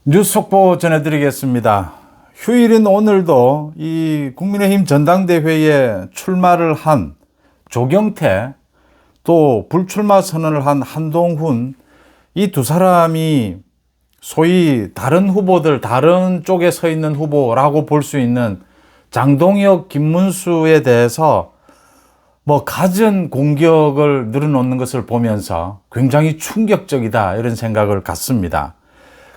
뉴스 속보 전해드리겠습니다. 휴일인 오늘도 이 국민의힘 전당대회에 출마를 한 조경태, 또 불출마 선언을 한 한동훈, 이 두 사람이 소위 다른 후보들, 다른 쪽에 서 있는 후보라고 볼 수 있는 장동혁, 김문수에 대해서 갖은 공격을 늘어놓는 것을 보면서 굉장히 충격적이다, 이런 생각을 갖습니다.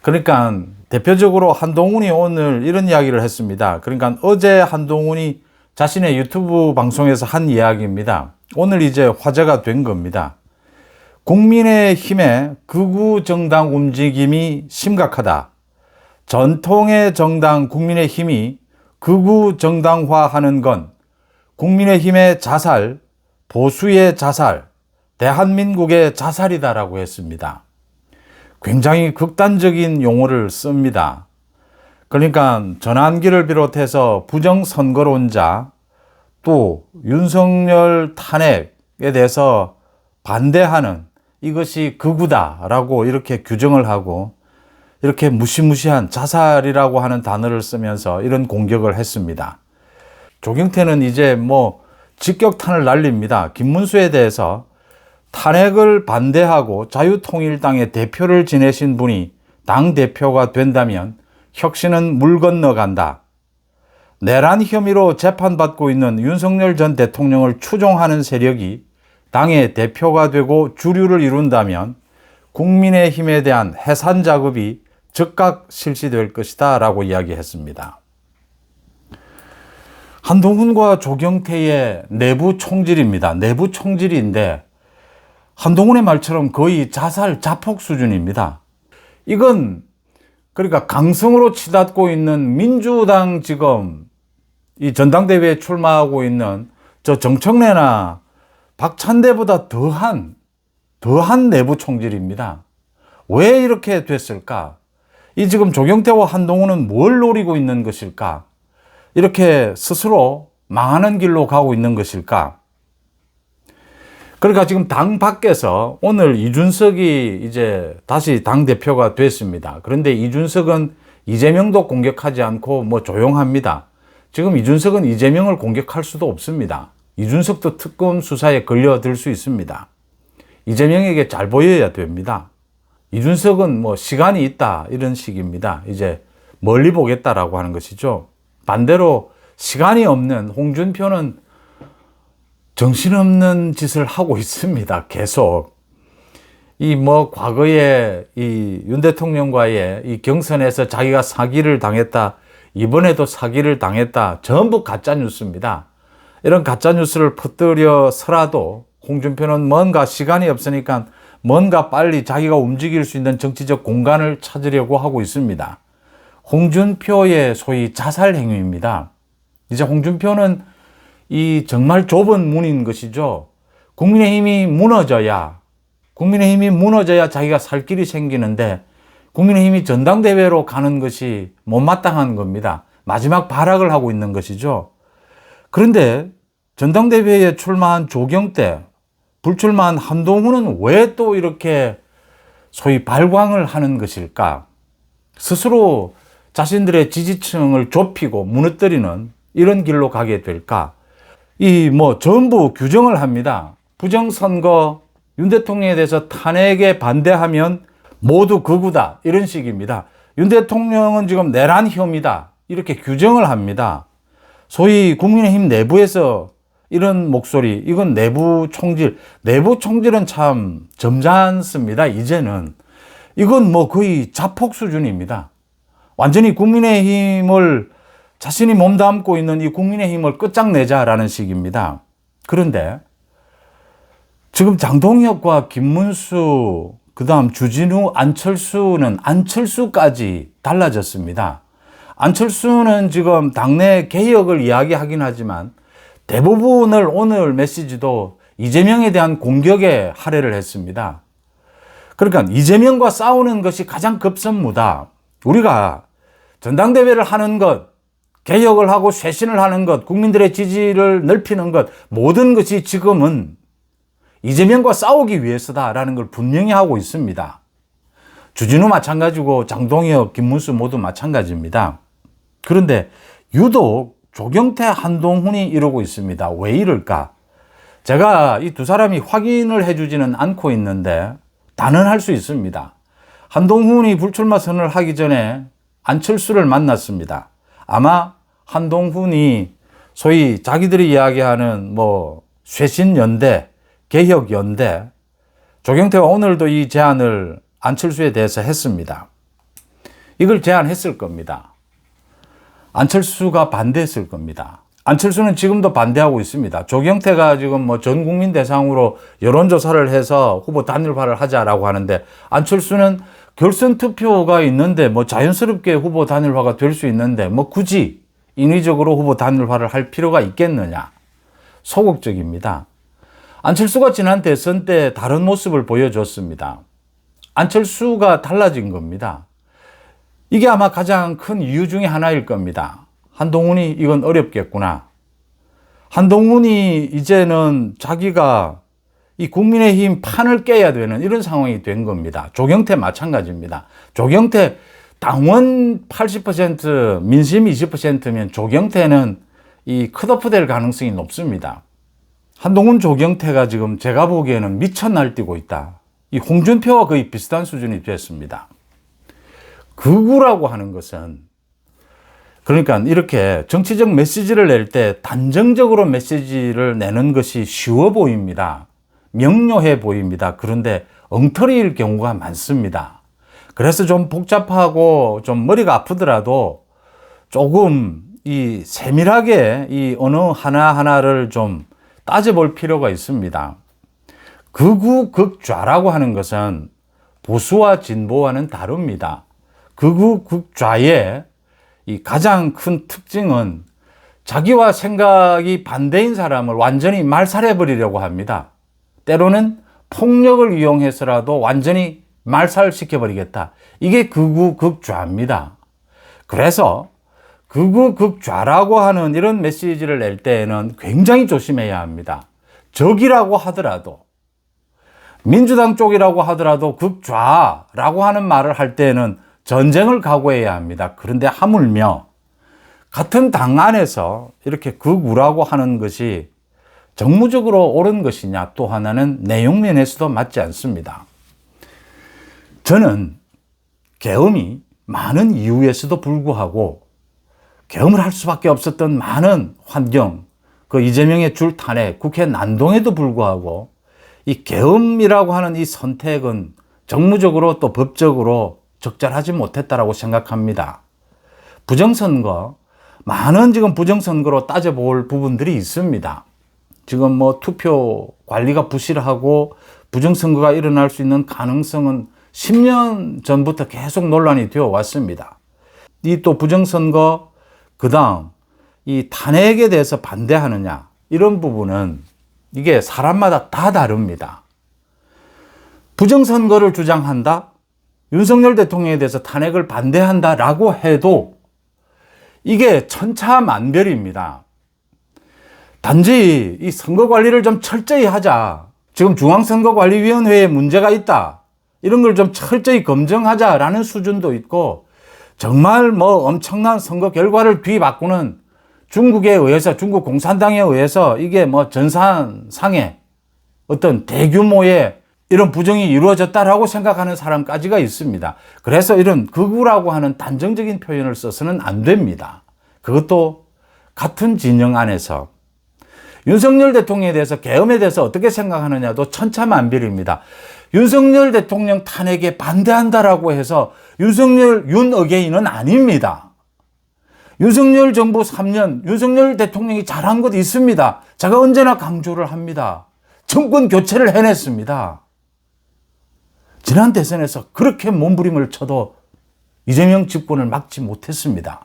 그러니까 대표적으로 한동훈이 오늘 이런 이야기를 했습니다. 그러니까 어제 한동훈이 자신의 유튜브 방송에서 한 이야기입니다. 오늘 이제 화제가 된 겁니다. 국민의힘의 극우 정당 움직임이 심각하다. 전통의 정당 국민의힘이 극우 정당화하는 건 국민의힘의 자살, 보수의 자살, 대한민국의 자살이다라고 했습니다. 굉장히 극단적인 용어를 씁니다. 그러니까 전환기를 비롯해서 부정선거론자, 또 윤석열 탄핵에 대해서 반대하는 이것이 극우다라고 이렇게 규정을 하고, 이렇게 무시무시한 자살이라고 하는 단어를 쓰면서 이런 공격을 했습니다. 조경태는 이제 직격탄을 날립니다. 김문수에 대해서 탄핵을 반대하고 자유통일당의 대표를 지내신 분이 당대표가 된다면 혁신은 물 건너간다. 내란 혐의로 재판받고 있는 윤석열 전 대통령을 추종하는 세력이 당의 대표가 되고 주류를 이룬다면 국민의힘에 대한 해산 작업이 즉각 실시될 것이다 라고 이야기했습니다. 한동훈과 조경태의 내부 총질입니다. 내부 총질인데 한동훈의 말처럼 거의 자살 자폭 수준입니다. 이건 그러니까 강성으로 치닫고 있는 민주당 지금 이 전당대회에 출마하고 있는 저 정청래나 박찬대보다 더한 내부 총질입니다. 왜 이렇게 됐을까? 이 지금 조경태와 한동훈은 뭘 노리고 있는 것일까? 이렇게 스스로 망하는 길로 가고 있는 것일까? 그러니까 지금 당 밖에서 오늘 이준석이 이제 다시 당대표가 됐습니다. 그런데 이준석은 이재명도 공격하지 않고 조용합니다. 지금 이준석은 이재명을 공격할 수도 없습니다. 이준석도 특검 수사에 걸려들 수 있습니다. 이재명에게 잘 보여야 됩니다. 이준석은 시간이 있다, 이런 식입니다. 이제 멀리 보겠다라고 하는 것이죠. 반대로 시간이 없는 홍준표는 정신없는 짓을 하고 있습니다. 계속. 과거에 이 윤 대통령과의 이 경선에서 자기가 사기를 당했다, 이번에도 사기를 당했다, 전부 가짜뉴스입니다. 이런 가짜뉴스를 퍼뜨려서라도 홍준표는 뭔가 시간이 없으니까 뭔가 빨리 자기가 움직일 수 있는 정치적 공간을 찾으려고 하고 있습니다. 홍준표의 소위 자살 행위입니다. 이제 홍준표는 이 정말 좁은 문인 것이죠. 국민의힘이 무너져야 자기가 살 길이 생기는데 국민의힘이 전당대회로 가는 것이 못마땅한 겁니다. 마지막 발악을 하고 있는 것이죠. 그런데 전당대회에 출마한 조경태, 불출마한 한동훈은 왜 또 이렇게 소위 발광을 하는 것일까? 스스로 자신들의 지지층을 좁히고 무너뜨리는 이런 길로 가게 될까? 전부 규정을 합니다. 부정선거, 윤 대통령에 대해서 탄핵에 반대하면 모두 극우다, 이런 식입니다. 윤 대통령은 지금 내란 혐의다, 이렇게 규정을 합니다. 소위 국민의힘 내부에서 이런 목소리, 이건 내부 총질은 참 점잖습니다. 이제는 이건 거의 자폭 수준입니다. 완전히 국민의힘을, 자신이 몸담고 있는 이 국민의힘을 끝장내자라는 식입니다. 그런데 지금 장동혁과 김문수, 그 다음 주진우, 안철수까지 달라졌습니다. 안철수는 지금 당내 개혁을 이야기하긴 하지만 대부분을 오늘 메시지도 이재명에 대한 공격에 할애를 했습니다. 그러니까 이재명과 싸우는 것이 가장 급선무다. 우리가 전당대회를 하는 것, 개혁을 하고 쇄신을 하는 것, 국민들의 지지를 넓히는 것, 모든 것이 지금은 이재명과 싸우기 위해서다라는 걸 분명히 하고 있습니다. 주진우 마찬가지고 장동혁, 김문수 모두 마찬가지입니다. 그런데 유독 조경태, 한동훈이 이러고 있습니다. 왜 이럴까? 제가 이 두 사람이 확인을 해주지는 않고 있는데 단언할 수 있습니다. 한동훈이 불출마 선언을 하기 전에 안철수를 만났습니다. 아마 한동훈이 소위 자기들이 이야기하는 뭐 쇄신연대, 개혁연대, 조경태가 오늘도 이 제안을 안철수에 대해서 했습니다. 이걸 제안했을 겁니다. 안철수가 반대했을 겁니다. 안철수는 지금도 반대하고 있습니다. 조경태가 지금 뭐 전 국민 대상으로 여론조사를 해서 후보 단일화를 하자라고 하는데 안철수는 결선 투표가 있는데 뭐 자연스럽게 후보 단일화가 될 수 있는데 뭐 굳이 인위적으로 후보 단일화를 할 필요가 있겠느냐. 소극적입니다. 안철수가 지난 대선 때 다른 모습을 보여줬습니다. 안철수가 달라진 겁니다. 이게 아마 가장 큰 이유 중에 하나일 겁니다. 한동훈이 이건 어렵겠구나. 한동훈이 이제는 자기가 이 국민의힘 판을 깨야 되는 이런 상황이 된 겁니다. 조경태 마찬가지입니다. 조경태 당원 80%, 민심 20%면 조경태는 이 컷오프 될 가능성이 높습니다. 한동훈, 조경태가 지금 제가 보기에는 미쳐 날뛰고 있다. 이 홍준표와 거의 비슷한 수준이 됐습니다. 극우라고 하는 것은 그러니까 이렇게 정치적 메시지를 낼 때 단정적으로 메시지를 내는 것이 쉬워 보입니다. 명료해 보입니다. 그런데 엉터리일 경우가 많습니다. 그래서 좀 복잡하고 좀 머리가 아프더라도 조금 이 세밀하게 이 언어 하나하나를 좀 따져볼 필요가 있습니다. 극우, 극좌라고 하는 것은 보수와 진보와는 다릅니다. 극우, 극좌의 이 가장 큰 특징은 자기와 생각이 반대인 사람을 완전히 말살해버리려고 합니다. 때로는 폭력을 이용해서라도 완전히 말살시켜버리겠다. 이게 극우, 극좌입니다. 그래서 극우, 극좌라고 하는 이런 메시지를 낼 때에는 굉장히 조심해야 합니다. 적이라고 하더라도, 민주당 쪽이라고 하더라도 극좌라고 하는 말을 할 때에는 전쟁을 각오해야 합니다. 그런데 하물며 같은 당 안에서 이렇게 극우라고 하는 것이 정무적으로 옳은 것이냐, 또 하나는 내용면에서도 맞지 않습니다. 저는 계엄이 많은 이유에서도 불구하고 계엄을 할 수밖에 없었던 많은 환경, 그 이재명의 줄 탄핵, 국회 난동에도 불구하고 이 계엄이라고 하는 이 선택은 정무적으로 또 법적으로 적절하지 못했다라고 생각합니다. 부정선거, 많은 지금 부정선거로 따져볼 부분들이 있습니다. 지금 뭐 투표 관리가 부실하고 부정선거가 일어날 수 있는 가능성은 10년 전부터 계속 논란이 되어 왔습니다. 이 또 부정선거, 그 다음 이 탄핵에 대해서 반대하느냐, 이런 부분은 이게 사람마다 다 다릅니다. 부정선거를 주장한다? 윤석열 대통령에 대해서 탄핵을 반대한다라고 해도 이게 천차만별입니다. 단지 이 선거 관리를 좀 철저히 하자. 지금 중앙선거관리위원회에 문제가 있다. 이런 걸 좀 철저히 검증하자라는 수준도 있고, 정말 뭐 엄청난 선거 결과를 뒤바꾸는 중국에 의해서, 중국 공산당에 의해서 이게 뭐 전산상의 어떤 대규모의 이런 부정이 이루어졌다라고 생각하는 사람까지가 있습니다. 그래서 이런 극우라고 하는 단정적인 표현을 써서는 안 됩니다. 그것도 같은 진영 안에서 윤석열 대통령에 대해서, 계엄에 대해서 어떻게 생각하느냐도 천차만별입니다. 윤석열 대통령 탄핵에 반대한다라고 해서 윤석열 윤어게인은 아닙니다. 윤석열 정부 3년, 윤석열 대통령이 잘한 것 있습니다. 제가 언제나 강조를 합니다. 정권 교체를 해냈습니다. 지난 대선에서 그렇게 몸부림을 쳐도 이재명 집권을 막지 못했습니다.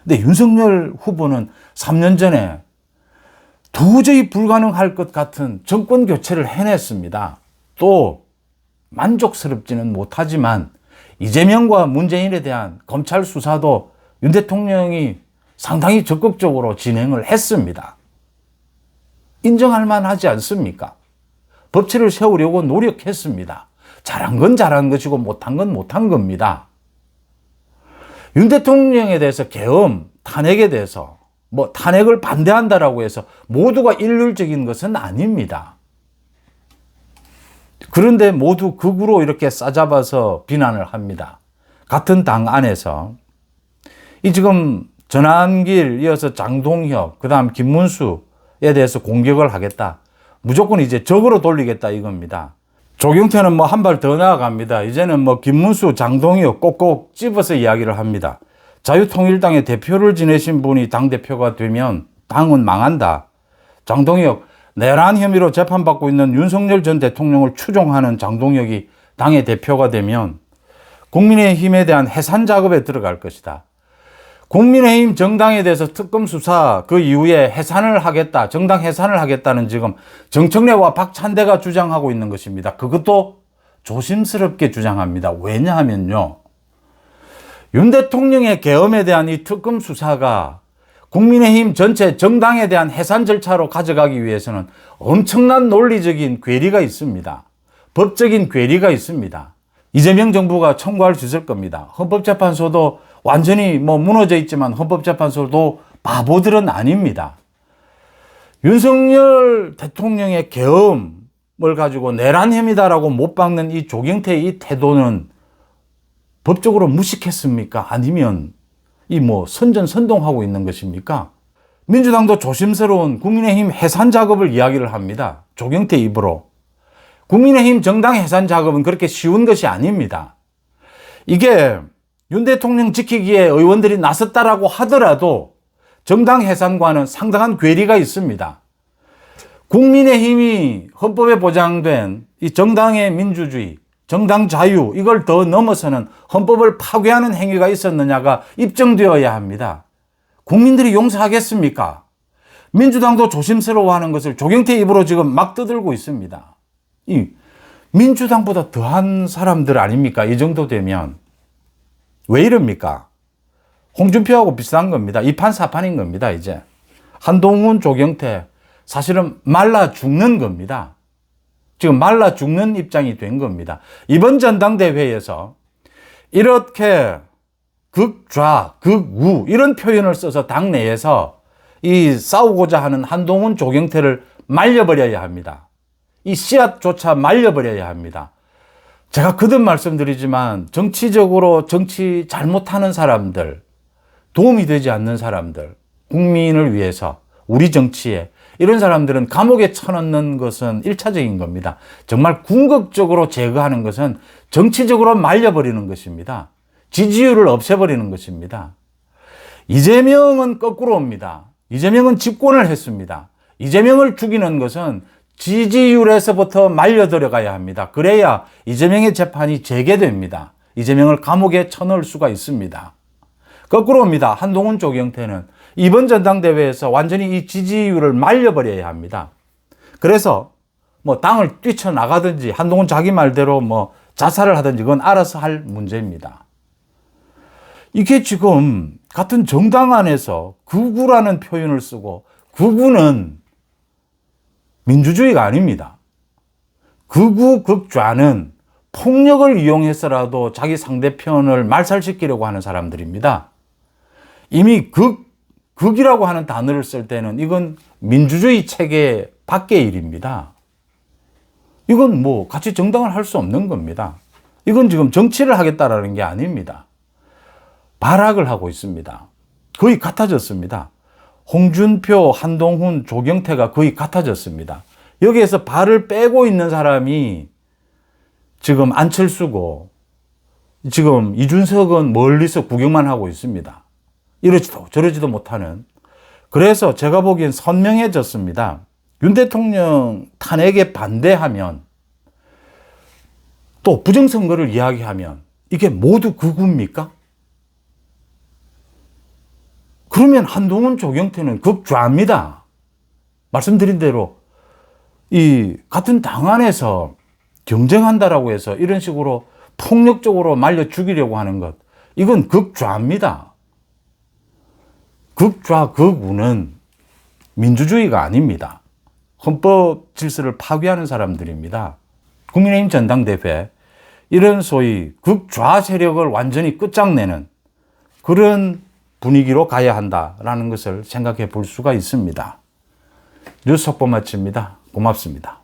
근데 윤석열 후보는 3년 전에 도저히 불가능할 것 같은 정권 교체를 해냈습니다. 또 만족스럽지는 못하지만 이재명과 문재인에 대한 검찰 수사도 윤 대통령이 상당히 적극적으로 진행을 했습니다. 인정할 만하지 않습니까? 법치를 세우려고 노력했습니다. 잘한 건 잘한 것이고 못한 건 못한 겁니다. 윤 대통령에 대해서 계엄, 탄핵에 대해서 뭐 탄핵을 반대한다라고 해서 모두가 일률적인 것은 아닙니다. 그런데 모두 극으로 이렇게 싸잡아서 비난을 합니다. 같은 당 안에서 이 지금 전한길 이어서 장동혁, 그 다음 김문수에 대해서 공격을 하겠다. 무조건 이제 적으로 돌리겠다 이겁니다. 조경태는 뭐 한 발 더 나아갑니다. 이제는 뭐 김문수, 장동혁 꼭꼭 집어서 이야기를 합니다. 자유통일당의 대표를 지내신 분이 당대표가 되면 당은 망한다. 장동혁, 내란 혐의로 재판받고 있는 윤석열 전 대통령을 추종하는 장동혁이 당의 대표가 되면 국민의힘에 대한 해산 작업에 들어갈 것이다. 국민의힘 정당에 대해서 특검 수사 그 이후에 해산을 하겠다. 정당 해산을 하겠다는 지금 정청래와 박찬대가 주장하고 있는 것입니다. 그것도 조심스럽게 주장합니다. 왜냐하면요. 윤 대통령의 계엄에 대한 이 특검 수사가 국민의힘 전체 정당에 대한 해산 절차로 가져가기 위해서는 엄청난 논리적인 괴리가 있습니다. 법적인 괴리가 있습니다. 이재명 정부가 청구할 수 있을 겁니다. 헌법재판소도 완전히 뭐 무너져 있지만 헌법재판소도 바보들은 아닙니다. 윤석열 대통령의 계엄을 가지고 내란 혐의다라고 못 박는 이 조경태의 이 태도는 법적으로 무식했습니까? 아니면 이 뭐 선전선동하고 있는 것입니까? 민주당도 조심스러운 국민의힘 해산 작업을 이야기를 합니다. 조경태 입으로. 국민의힘 정당 해산 작업은 그렇게 쉬운 것이 아닙니다. 이게 윤 대통령 지키기에 의원들이 나섰다라고 하더라도 정당 해산과는 상당한 괴리가 있습니다. 국민의힘이 헌법에 보장된 이 정당의 민주주의, 정당 자유, 이걸 더 넘어서는 헌법을 파괴하는 행위가 있었느냐가 입증되어야 합니다. 국민들이 용서하겠습니까? 민주당도 조심스러워하는 것을 조경태 입으로 지금 막 떠들고 있습니다. 이 민주당보다 더한 사람들 아닙니까? 이 정도 되면. 왜 이럽니까? 홍준표하고 비슷한 겁니다. 이판사판인 겁니다, 이제. 한동훈, 조경태, 사실은 말라 죽는 겁니다. 지금 말라 죽는 입장이 된 겁니다. 이번 전당대회에서 이렇게 극좌, 극우 이런 표현을 써서 당내에서 이 싸우고자 하는 한동훈, 조경태를 말려버려야 합니다. 이 씨앗조차 말려버려야 합니다. 제가 거듭 말씀드리지만 정치적으로 정치 잘못하는 사람들, 도움이 되지 않는 사람들, 국민을 위해서 우리 정치에 이런 사람들은 감옥에 쳐넣는 것은 1차적인 겁니다. 정말 궁극적으로 제거하는 것은 정치적으로 말려버리는 것입니다. 지지율을 없애버리는 것입니다. 이재명은 거꾸로 옵니다. 이재명은 집권을 했습니다. 이재명을 죽이는 것은 지지율에서부터 말려 들어가야 합니다. 그래야 이재명의 재판이 재개됩니다. 이재명을 감옥에 쳐넣을 수가 있습니다. 거꾸로 옵니다. 한동훈, 조경태는 이번 전당대회에서 완전히 이 지지율을 말려버려야 합니다. 그래서 뭐 당을 뛰쳐나가든지 한동훈 자기 말대로 뭐 자살을 하든지 그건 알아서 할 문제입니다. 이게 지금 같은 정당 안에서 극우라는 표현을 쓰고 극우는 민주주의가 아닙니다. 극우, 극좌는 폭력을 이용해서라도 자기 상대편을 말살시키려고 하는 사람들입니다. 이미 극이라고 하는 단어를 쓸 때는 이건 민주주의 체계 밖의 일입니다. 이건 뭐 같이 정당을 할 수 없는 겁니다. 이건 지금 정치를 하겠다라는 게 아닙니다. 발악을 하고 있습니다. 거의 같아졌습니다. 홍준표, 한동훈, 조경태가 거의 같아졌습니다. 여기에서 발을 빼고 있는 사람이 지금 안철수고 지금 이준석은 멀리서 구경만 하고 있습니다. 이러지도 저러지도 못하는. 그래서 제가 보기엔 선명해졌습니다. 윤 대통령 탄핵에 반대하면 또 부정선거를 이야기하면 이게 모두 극우입니까? 그러면 한동훈, 조경태는 극좌입니다. 말씀드린 대로 이 같은 당 안에서 경쟁한다라고 해서 이런 식으로 폭력적으로 말려 죽이려고 하는 것, 이건 극좌입니다. 극좌, 극우는 민주주의가 아닙니다. 헌법 질서를 파괴하는 사람들입니다. 국민의힘 전당대회 이런 소위 극좌 세력을 완전히 끝장내는 그런 분위기로 가야 한다라는 것을 생각해 볼 수가 있습니다. 뉴스 속보 마칩니다. 고맙습니다.